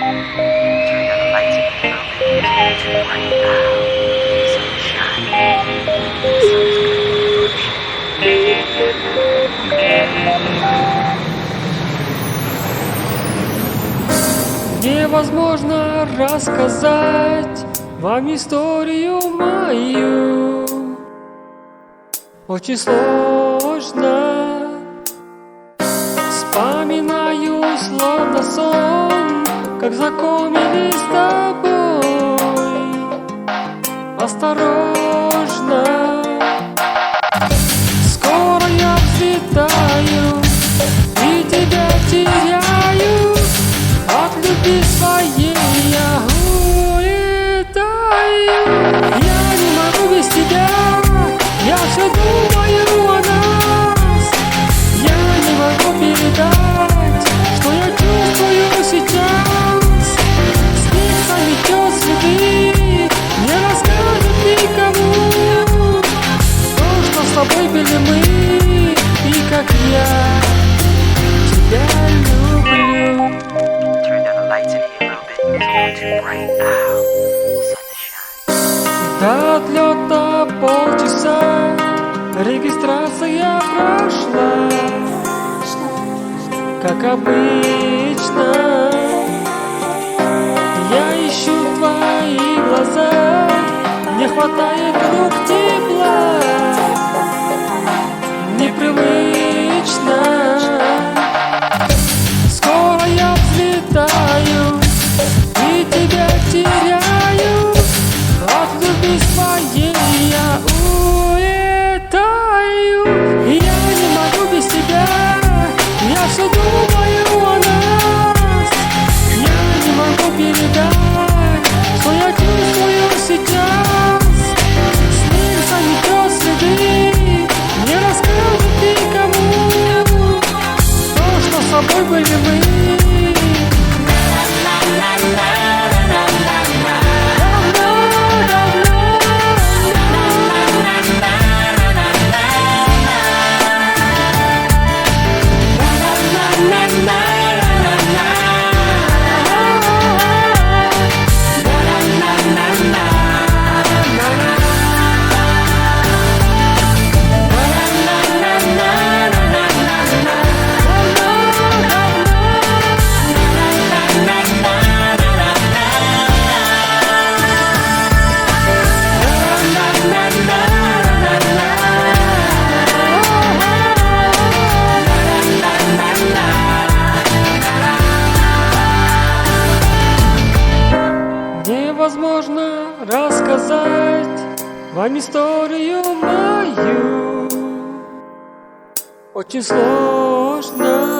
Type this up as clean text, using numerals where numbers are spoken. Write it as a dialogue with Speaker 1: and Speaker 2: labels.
Speaker 1: Turn down the lights in here a little bit. It's too bright out. Sun's shining. The sun's good.
Speaker 2: Невозможно рассказать вам историю мою. Очень сложно. Вспоминаю словно сон, как знакомились с тобой. Осторожно. Скоро я взлетаю и тебя теряю. От любви своей я улетаю. Я не могу без тебя. Я все думаю о нас. Я не могу передать, что я чувствую сейчас. Снег заметет следы, не расскажет никому. То, что с тобой были мы, и как я тебя люблю.
Speaker 1: Turn down the lights in here a little bit. It's too bright out. The sun is shining.
Speaker 2: До отлета полчаса, регистрация прошла, как обычно. Я ищу твои глаза, не хватает рук тепла, непривычно. Скоро я взлетаю и тебя теряю. От любви своей я улетаю. И я не могу без тебя. Я все думаю о нас. Я не могу передать, что я чувствую сейчас. Снег заметет следы, не расскажет никому. То, что с собой были мы. Невозможно рассказать вам историю мою. Очень сложно.